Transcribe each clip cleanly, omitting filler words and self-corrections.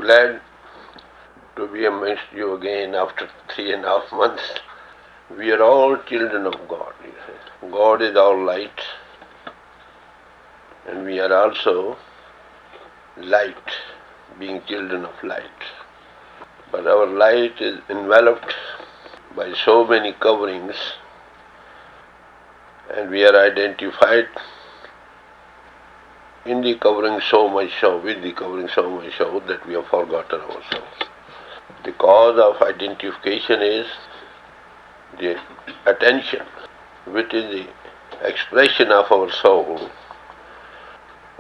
Glad to be amongst you again after 3.5 months. We are all children of God. God is our light, and we are also light, being children of light. But our light is enveloped by so many coverings, and we are identified in the covering so much so, with the covering so much so, that we have forgotten ourselves. The cause of identification is the attention, which is the expression of our soul.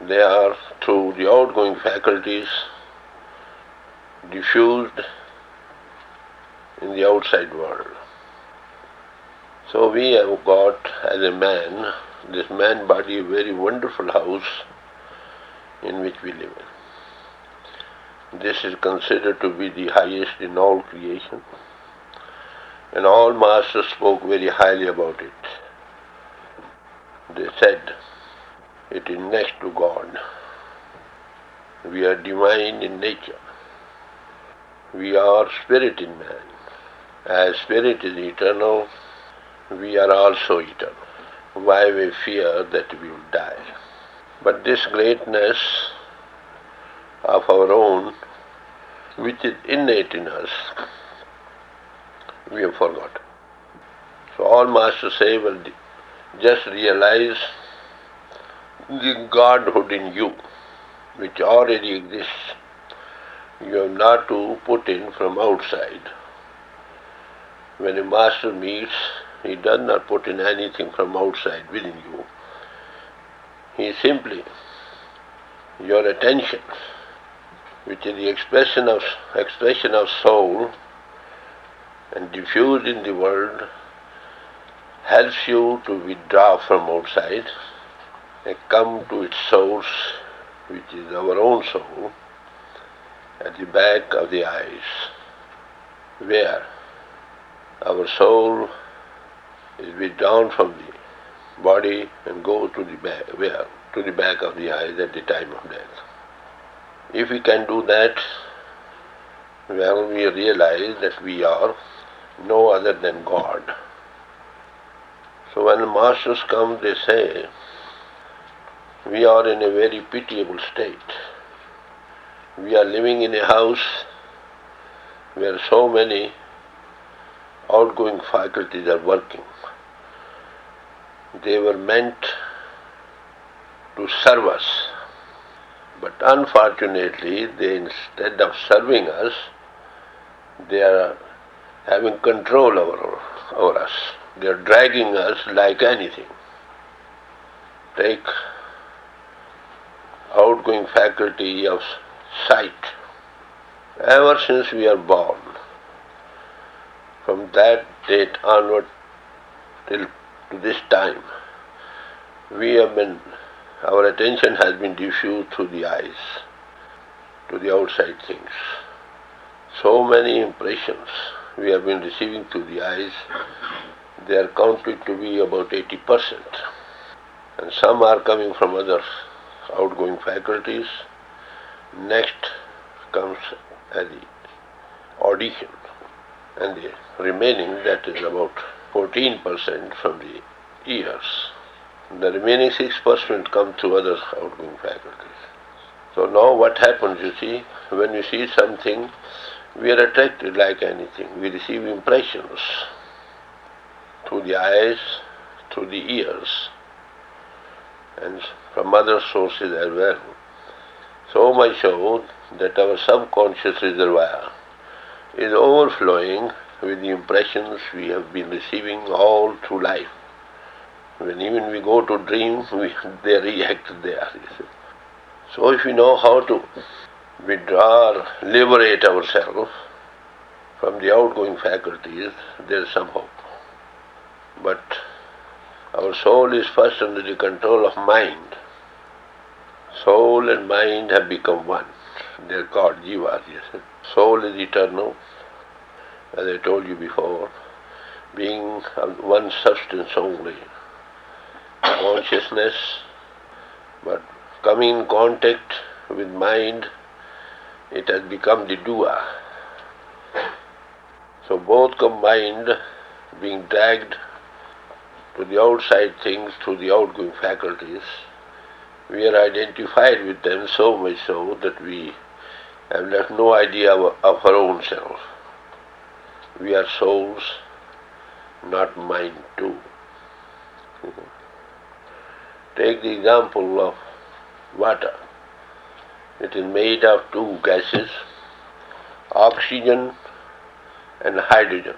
They are, through the outgoing faculties, diffused in the outside world. So we have got, as a man, this man body, a very wonderful house in which we live in. This is considered to be the highest in all creation, and all masters spoke very highly about it. They said, it is next to God. We are divine in nature. We are spirit in man. As spirit is eternal, we are also eternal. Why we fear that we will die? But this greatness of our own, which is innate in us, we have forgotten. So all masters say, well, just realize the Godhood in you, which already exists. You have not to put in from outside. When a master meets, he does not put in anything from outside within you. He simply, your attention, which is the expression of soul and diffused in the world, helps you to withdraw from outside and come to its source, which is our own soul, at the back of the eyes, where our soul is withdrawn from the body and go to the back, to the back of the eyes at the time of death. If we can do that, well, we realize that we are no other than God. So when the masters come, they say, we are in a very pitiable state. We are living in a house where so many outgoing faculties are working. They were meant to serve us, but unfortunately, instead of serving us, they are having control over us. They are dragging us like anything. Take outgoing faculty of sight. Ever since we are born, from that date onward till to this time, our attention has been diffused through the eyes to the outside things. So many impressions we have been receiving through the eyes, they are counted to be about 80%. And some are coming from other outgoing faculties. Next comes as the audition, and the remaining, that is about 14% from the ears. The remaining 6% come through other outgoing faculties. So now what happens, you see, when we see something, we are attracted like anything. We receive impressions through the eyes, through the ears, and from other sources as well. So much so that our subconscious reservoir is overflowing with the impressions we have been receiving all through life. When even we go to dream, they react there. So if we know how to withdraw or liberate ourselves from the outgoing faculties, there is some hope. But our soul is first under the control of mind. Soul and mind have become one. They are called jivas. Soul is eternal, as I told you before, being of one substance only. Consciousness, but coming in contact with mind it has become the doer. So both combined, being dragged to the outside things through the outgoing faculties, we are identified with them so much so that we have left no idea of our own self. We are souls, not mind too. Take the example of water. It is made of two gases, oxygen and hydrogen.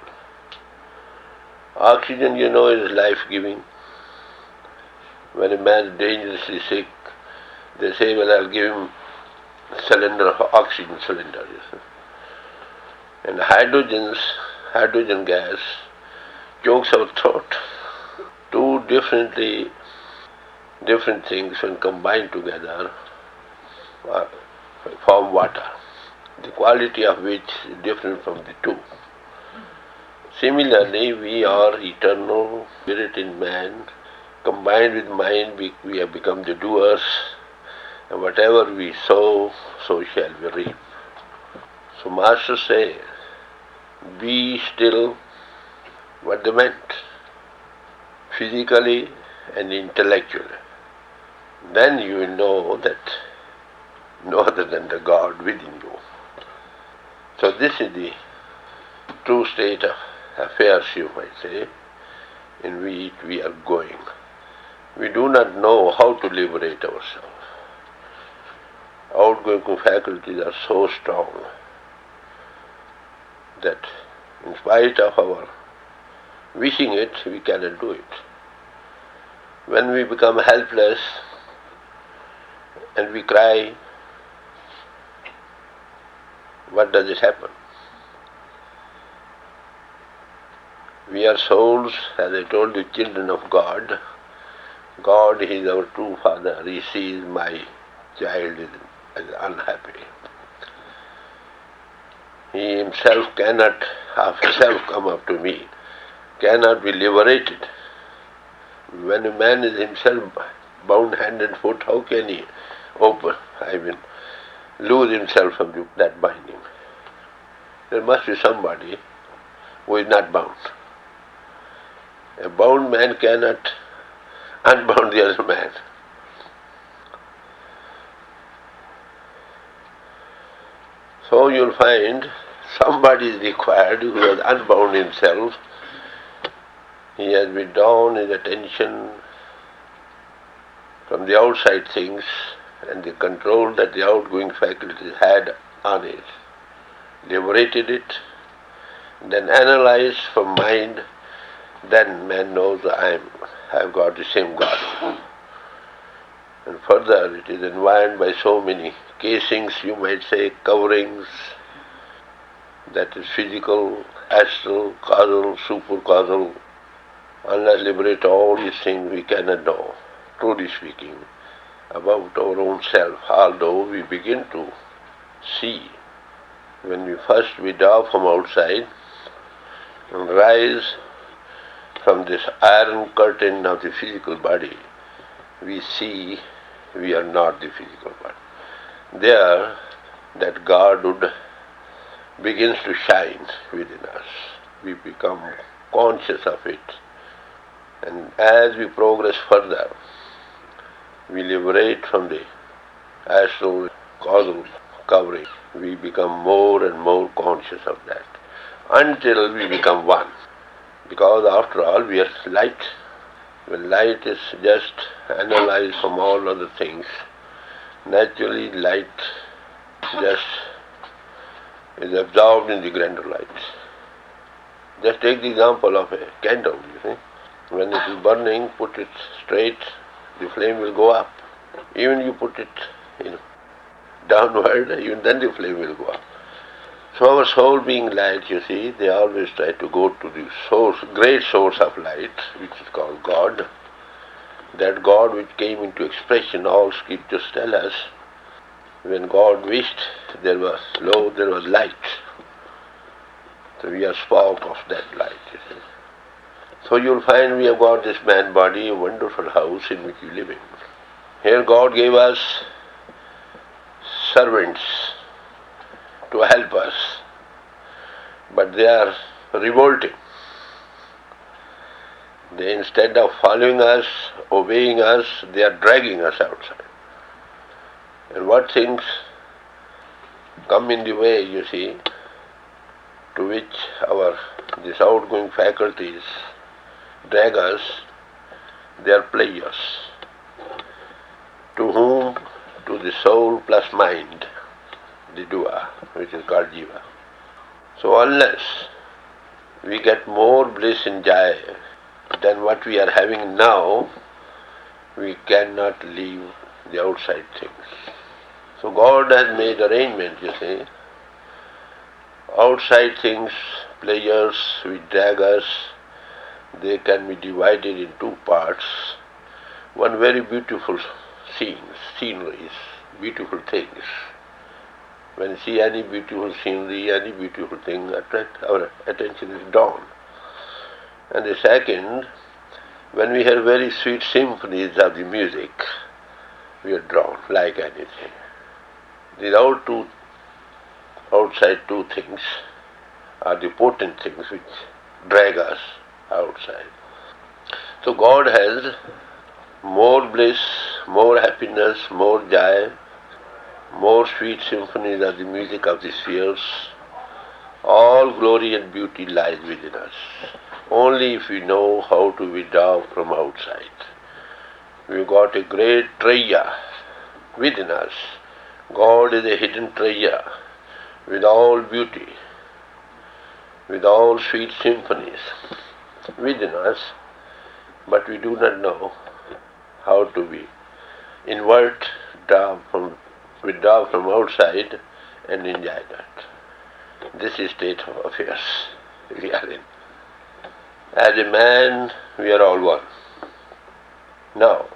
Oxygen, is life-giving. When a man is dangerously sick, they say, well, I'll give him a cylinder of oxygen cylinder. And hydrogen gas chokes our throat. Two different things, when combined together, form water, the quality of which is different from the two. Similarly, we are eternal spirit in man. Combined with mind, we have become the doers, and whatever we sow, so shall we reap. So Master says, be still. What they meant? Physically and intellectually. Then you will know that no other than the God within you. So this is the true state of affairs, you might say, in which we are going. We do not know how to liberate ourselves. Outgoing faculties are so strong that in spite of our wishing it, we cannot do it. When we become helpless and we cry, what does it happen? We are souls, as I told you, children of God. God is our true Father. He sees my child is unhappy. He himself cannot of himself come up to me, cannot be liberated. When a man is himself bound hand and foot, how can he lose himself from that binding? There must be somebody who is not bound. A bound man cannot unbound the other man. So you'll find somebody is required who has unbound himself. He has withdrawn his attention from the outside things and the control that the outgoing faculties had on it, liberated it, then analyzed from mind. Then man knows I have got the same God. And further, it is environed by so many casings, you might say, coverings, that is physical, astral, causal, supercausal. Unless liberate all these things, we cannot know, truly speaking, about our own self, although we begin to see. When we first withdraw from outside and rise from this iron curtain of the physical body, we see we are not the physical body. There, that Godhood begins to shine within us. We become conscious of it. And as we progress further, we liberate from the astral causal covering. We become more and more conscious of that until we become one. Because after all, we are light. When light is just analyzed from all other things, naturally light just is absorbed in the grander light. Just take the example of a candle, you see. When it is burning, put it straight, the flame will go up. Even you put it, downward, even then the flame will go up. So our soul being light, you see, they always try to go to the source, great source of light, which is called God. That God which came into expression, all scriptures tell us, when God wished, there was light. So we are spark of that light, you see. So you'll find we have got this man body, a wonderful house in which we live in. Here God gave us servants, to help us, but they are revolting. They, instead of following us, obeying us, they are dragging us outside. And what things come in the way, you see, to which these outgoing faculties drag us, they are pleasures. To whom? To the soul plus mind, the dua, which is called jiva. So unless we get more bliss in jaya than what we are having now, we cannot leave the outside things. So God has made arrangements, you see. Outside things, pleasures which drag us, they can be divided in two parts. One, very beautiful sceneries, beautiful things. When you see any beautiful scenery, any beautiful thing, our attention is drawn. And the second, when we hear very sweet symphonies of the music, we are drawn like anything. These outside two things are the potent things which drag us outside. So God has more bliss, more happiness, more joy, more sweet symphonies of the music of the spheres. All glory and beauty lies within us. Only if we know how to withdraw from outside. We've got a great treasure within us. God is a hidden treasure with all beauty, with all sweet symphonies within us, but we do not know how to be withdraw from outside and enjoy that. This is state of affairs we are in. As a man, we are all one. Now,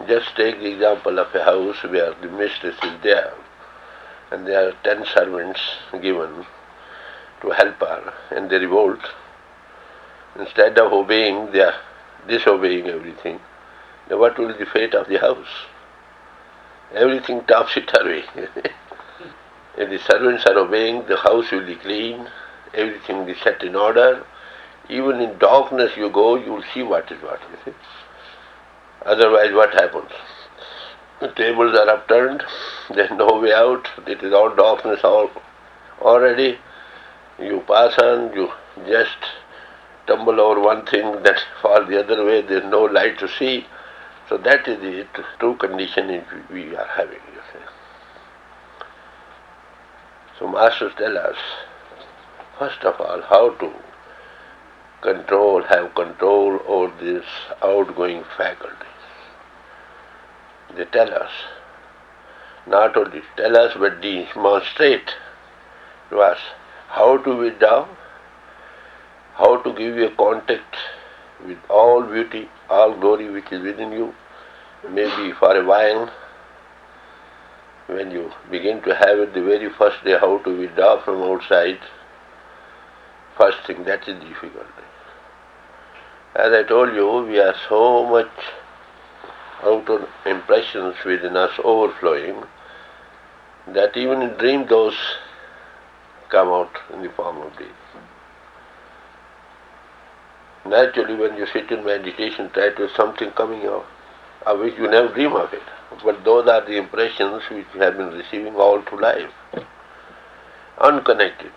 just take the example of a house where the mistress is there and there are 10 servants given to help her, and they revolt. Instead of obeying, they are disobeying everything. Now what will be the fate of the house? Everything topsy-turvy. If the servants are obeying, the house will be clean, everything is set in order. Even in darkness you go, you will see what is what, you see. Otherwise what happens? The tables are upturned, there is no way out, it is all darkness already. You pass on, you just tumble over one thing, that fall the other way, there is no light to see. So that is the true condition we are having, you see. So masters tell us, first of all, how to have control over these outgoing faculties. They tell us, not only tell us, but demonstrate to us how to withdraw, how to give you a contact with all beauty, all glory which is within you. Maybe for a while, when you begin to have it the very first day, how to withdraw from outside, first thing, that is difficult. As I told you, we are so much outer impressions within us overflowing that even in dream those come out in the form of dream. Naturally, when you sit in meditation, try to something coming out of which you never dream of it. But those are the impressions which you have been receiving all through life, unconnected.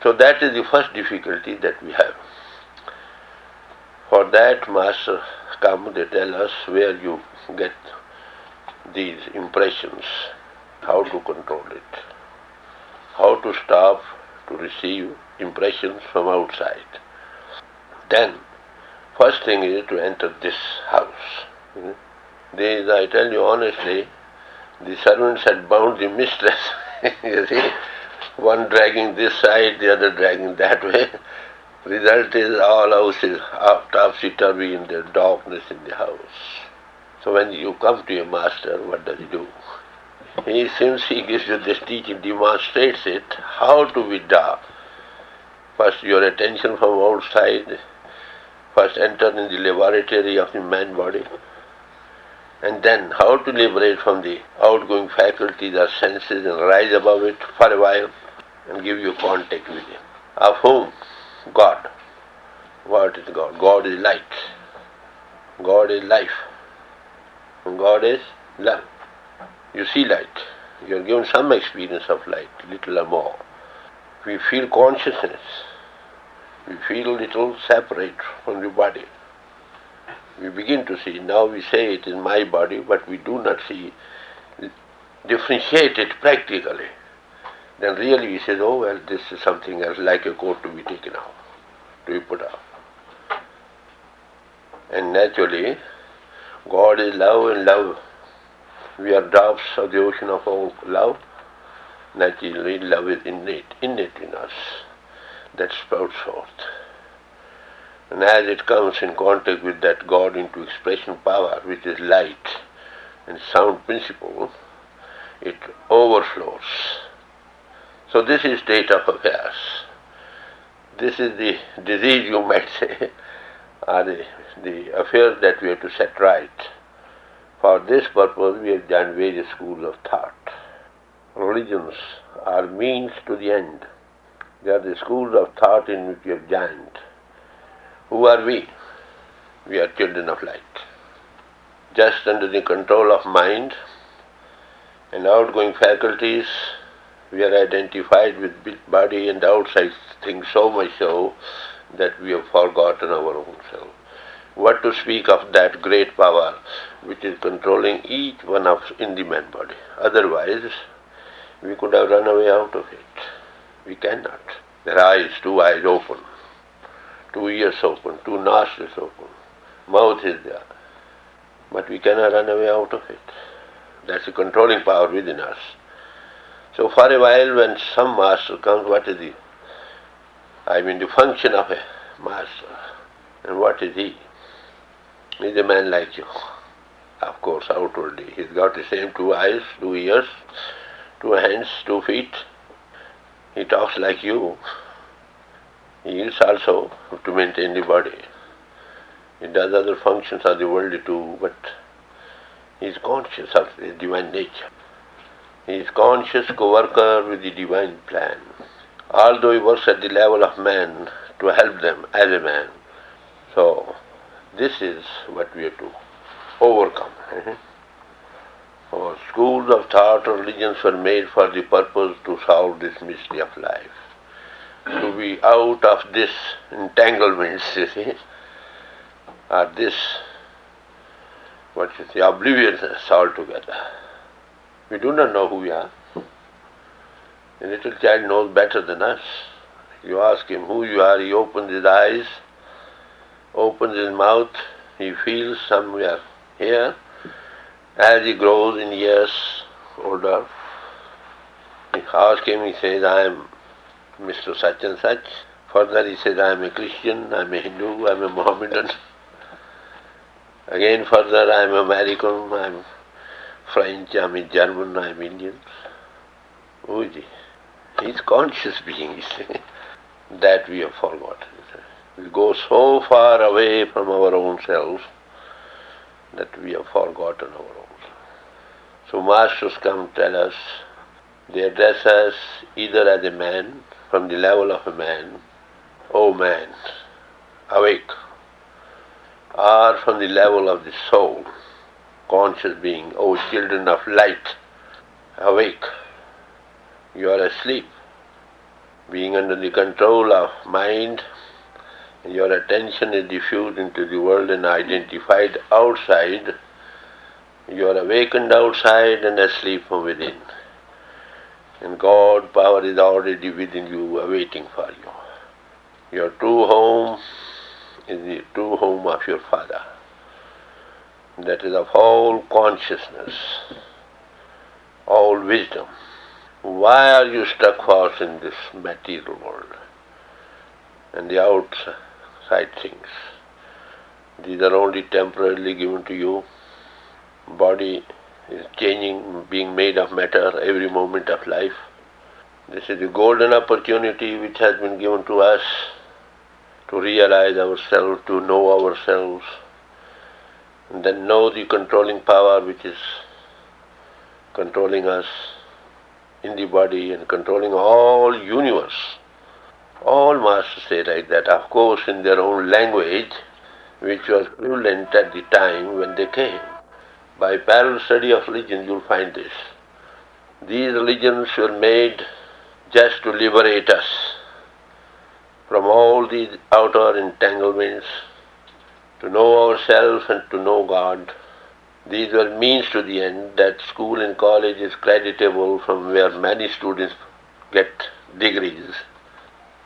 So that is the first difficulty that we have. For that, Master come, they tell us where you get these impressions, how to control it, how to stop to receive impressions from outside. Then, first thing is to enter this house. I tell you honestly, the servants had bound the mistress. You see, one dragging this side, the other dragging that way. Result is all houses topsy-turvy in the darkness in the house. So when you come to your master, what does he do? Since he gives you this teaching, demonstrates it, how to withdraw. First your attention from outside, first enter in the laboratory of the man body. And then how to liberate from the outgoing faculties or senses and rise above it for a while and give you contact with Him. Of whom? God. What is God? God is light. God is life. And God is love. You see light. You are given some experience of light, little or more. We feel consciousness. We feel a little separate from the body. We begin to see. Now we say it is my body, but we do not see, differentiate it practically. Then really we say, oh well, this is something else, like a coat to be taken off, to be put off. And naturally, God is love and love. We are drops of the ocean of our love. Naturally, love is innate in us. That sprouts forth. And as it comes in contact with that God into expression power, which is light and sound principle, it overflows. So this is state of affairs. This is the disease, you might say, or the affair that we have to set right. For this purpose, we have done various schools of thought. Religions are means to the end. They are the schools of thought in which we have joined. Who are we? We are children of light. Just under the control of mind and outgoing faculties, we are identified with body and outside things so much so that we have forgotten our own self. What to speak of that great power which is controlling each one of us in the man body? Otherwise, we could have run away out of it. We cannot. Their eyes, 2 eyes open, 2 ears open, 2 nostrils open, mouth is there. But we cannot run away out of it. That's the controlling power within us. So for a while when some master comes, what is he? The function of a master. And what is he? He's a man like you. Of course, outwardly. He's got the same 2 eyes, 2 ears, 2 hands, 2 feet. He talks like you. He eats also to maintain the body. He does other functions of the world too, but he is conscious of his divine nature. He is conscious co-worker with the divine plan. Although he works at the level of man to help them as a man. So, this is what we have to overcome. Our schools of thought or religions were made for the purpose to solve this mystery of life. To be out of this entanglements, you see, or this, obliviousness altogether. We do not know who we are. A little child knows better than us. You ask him who you are, he opens his eyes, opens his mouth, he feels somewhere here. As he grows in years older, you ask him, he says, I am Mr. Such and Such. Further he says, I am a Christian, I am a Hindu, I am a Mohammedan. Again further, I am American, I am French, I am German, I am Indian. Who is he? He is conscious being, you see. That we have forgotten. We go so far away from our own selves that we have forgotten our own self. So masters come tell us, they address us either as a man, from the level of a man, O man, awake, or from the level of the soul, conscious being, O children of light, awake. You are asleep, being under the control of mind, and your attention is diffused into the world and identified outside. You are awakened outside and asleep from within. And God power is already within you, awaiting for you. Your true home is the true home of your Father. That is of all consciousness, all wisdom. Why are you stuck fast in this material world and the outside things? These are only temporarily given to you. Body is changing, being made of matter every moment of life. This is the golden opportunity which has been given to us to realize ourselves, to know ourselves, and then know the controlling power which is controlling us in the body and controlling all universe. All masters say like that, of course in their own language, which was prevalent at the time when they came. By parallel study of religion, you'll find this. These religions were made just to liberate us from all these outer entanglements, to know ourselves and to know God. These were means to the end. That school and college is creditable, from where many students get degrees.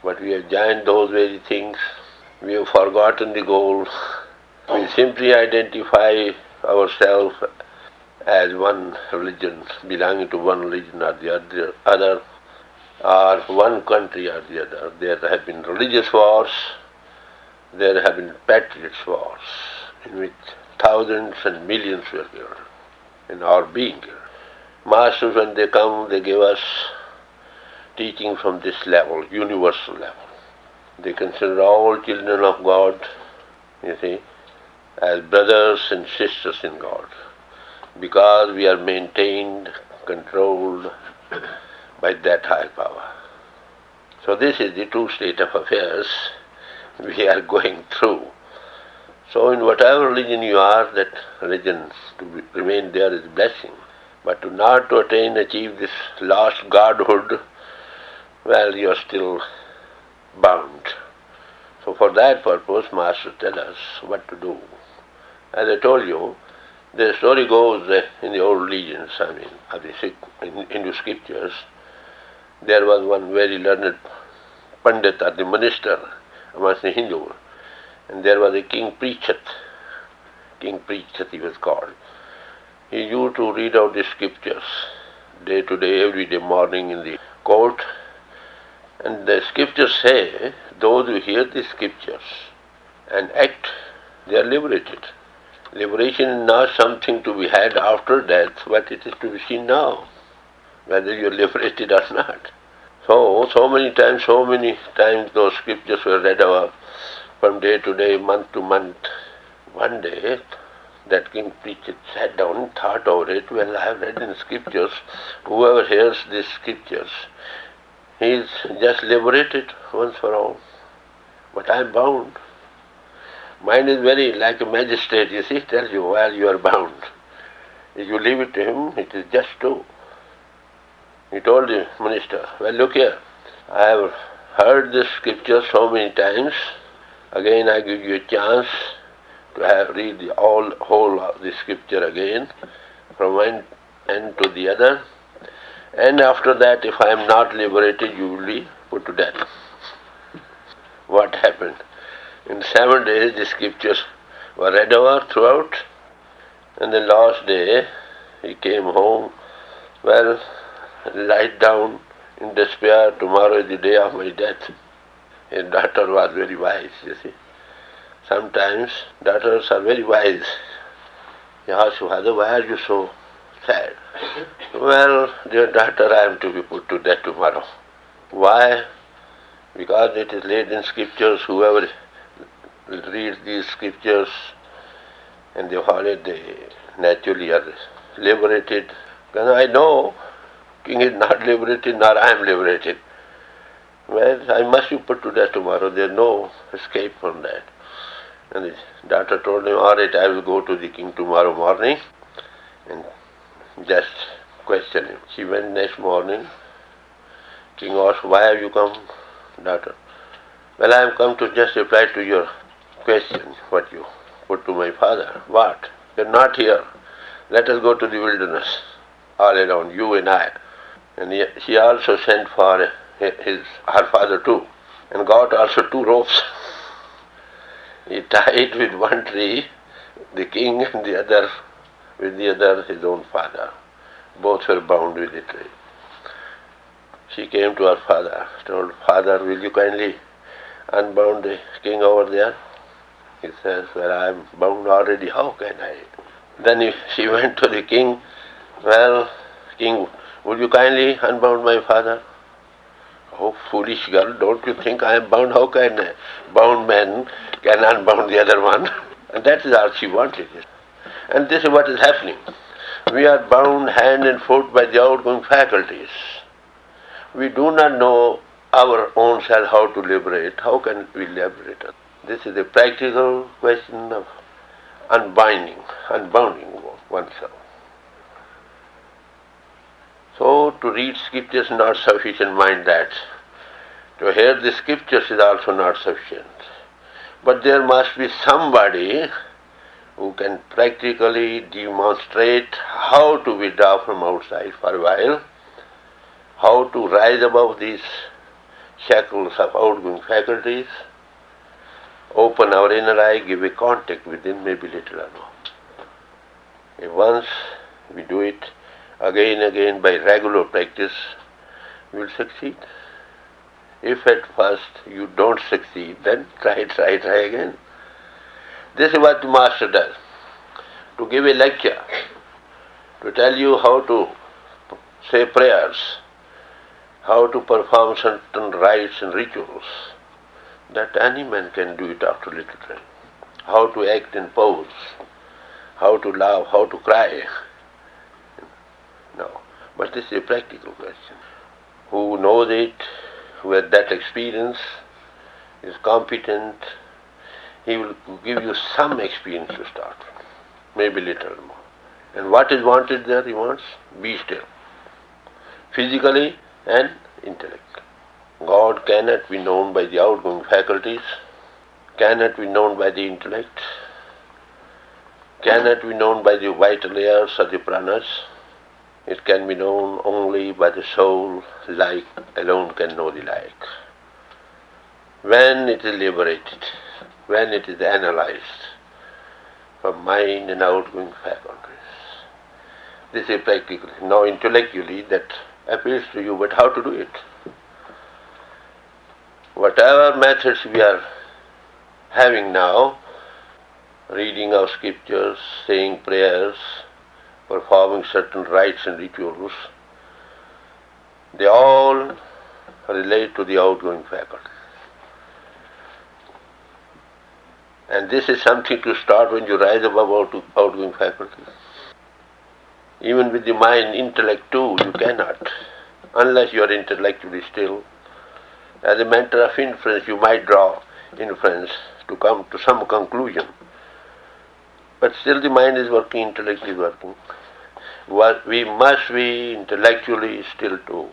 But we have joined those very things. We have forgotten the goal. We simply identify ourselves as one religion, belonging to one religion or the other, or one country or the other. There have been religious wars, there have been patriots wars, in which thousands and millions were killed and are being killed. Masters, when they come, they give us teaching from this level, universal level. They consider all children of God, you see, as brothers and sisters in God, because we are maintained, controlled by that higher power. So this is the true state of affairs we are going through. So in whatever religion you are, that religion to remain there is a blessing. But not to attain, achieve this lost godhood, well, you are still bound. So for that purpose, Masters tell us what to do. As I told you, the story goes in the old religions, of the Hindu scriptures, there was one very learned Pandit or the minister amongst the Hindus, and there was a King Preachat. King Preachat he was called. He used to read out the scriptures day to day, every day morning in the court. And the scriptures say, those who hear the scriptures and act, they are liberated. Liberation is not something to be had after death, but it is to be seen now, whether you are liberated or not. So many times those scriptures were read over from day to day, month to month. One day, that King Preachat sat down and thought over it. Well, I have read in scriptures, whoever hears these scriptures, he is just liberated once for all. But I am bound. Mind is very like a magistrate, you see, tells you, well, you are bound. If you leave it to him, it is just true. He told the minister, well, look here, I have heard this scripture so many times. Again, I give you a chance to read the whole of the scripture again, from one end to the other. And after that, if I am not liberated, you will be put to death. What happened? In 7 days, the scriptures were read over throughout. And the last day, he came home. Well, lied down in despair. Tomorrow is the day of my death. His daughter was very wise, you see. Sometimes daughters are very wise. He asked, Father, why are you so sad? Well, dear daughter, I am to be put to death tomorrow. Why? Because it is laid in scriptures, whoever reads these scriptures and they follow it, they naturally are liberated. Because I know king is not liberated, nor I am liberated. Well, I must be put to death tomorrow. There is no escape from that. And his daughter told him, all right, I will go to the king tomorrow morning and just question him. She went next morning. King asked, why have you come, daughter? Well, I have come to just reply to your question, what you put to my father. What? You are not here. Let us go to the wilderness, all around, you and I. And she also sent for her father too, and got also 2 ropes. He tied with one tree the king, and the other with the other his own father. Both were bound with the tree. She came to her father, told, Father, will you kindly unbound the king over there? He says, well, I am bound already, how can I? Then she went to the king, well, king, would you kindly unbound my father? Oh, foolish girl, don't you think I am bound? How can a bound man can unbound the other one? And that is all she wanted. And this is what is happening. We are bound hand and foot by the outgoing faculties. We do not know our own self how to liberate. How can we liberate it? This is a practical question of unbounding oneself. So to read scriptures is not sufficient, mind that. To hear the scriptures is also not sufficient. But there must be somebody who can practically demonstrate how to withdraw from outside for a while, how to rise above these shackles of outgoing faculties, open our inner eye, give a contact within, maybe little or no. If once we do it again and again by regular practice, we will succeed. If at first you don't succeed, then try again. This is what the Master does. To give a lecture, to tell you how to say prayers, how to perform certain rites and rituals, that any man can do it after a little time. How to act in pose, how to laugh, how to cry. No. But this is a practical question. Who knows it, who has that experience, is competent, he will give you some experience to start with, maybe little more. And what is wanted there? He wants, be still, physically and intellectually. God cannot be known by the outgoing faculties, cannot be known by the intellect, cannot be known by the vital layers or the pranas. It can be known only by the soul. Like alone can know the like. When it is liberated, when it is analyzed from mind and outgoing faculties. This is practical. Now intellectually that appeals to you, but how to do it? Whatever methods we are having now, reading of scriptures, saying prayers, performing certain rites and rituals, they all relate to the outgoing faculty. And this is something to start when you rise above outgoing faculty. Even with the mind, intellect too, you cannot, unless you are intellectually still. As a matter of inference, you might draw inference to come to some conclusion. But still the mind is working, intellect is working. We must be intellectually still too.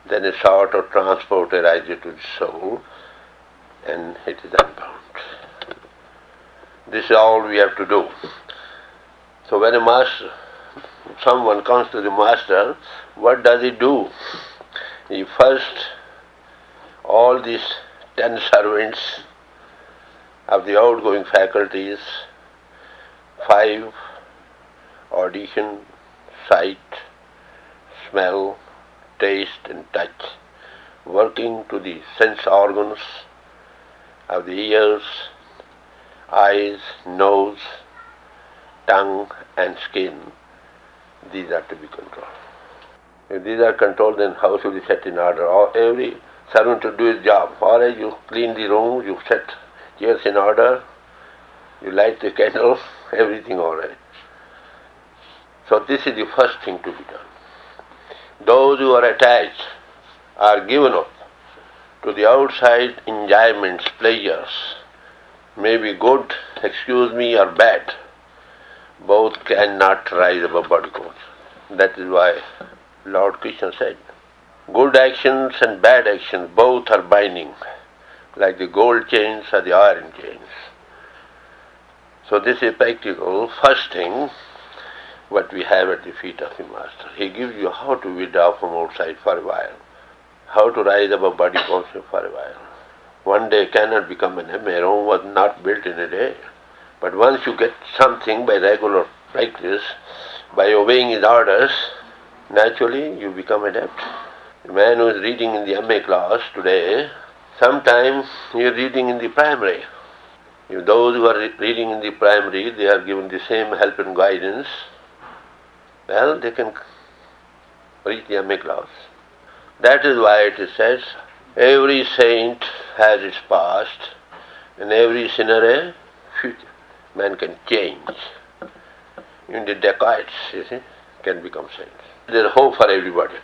Then a sort of transport arises to the soul, and it is unbound. This is all we have to do. So when someone comes to the Master, what does he do? He first, all these 10 servants of the outgoing faculties, 5, audition, sight, smell, taste and touch, working to the sense organs of the ears, eyes, nose, tongue and skin. These are to be controlled. If these are controlled, then how should we set in order? Or every servant to do his job. Or you clean the room, you set chairs in order, you light the candle, everything all right. So this is the first thing to be done. Those who are attached are given up to the outside enjoyments, pleasures, maybe good, or bad. Both cannot rise above body consciousness. That is why Lord Krishna said, good actions and bad actions both are binding, like the gold chains or the iron chains. So this is practical. First thing, what we have at the feet of the Master. He gives you how to withdraw from outside for a while, how to rise above body consciousness for a while. One day cannot become an M.A. Rome was not built in a day. But once you get something by regular practice, by obeying his orders, naturally you become adept. The man who is reading in the M.A. class today, sometimes he is reading in the primary. If those who are reading in the primary, they are given the same help and guidance, well, they can reach the M.A. class. That is why it is said, every saint has its past and every sinner a future. Man can change. even the dacoits, you see, can become saints. There is hope for everybody.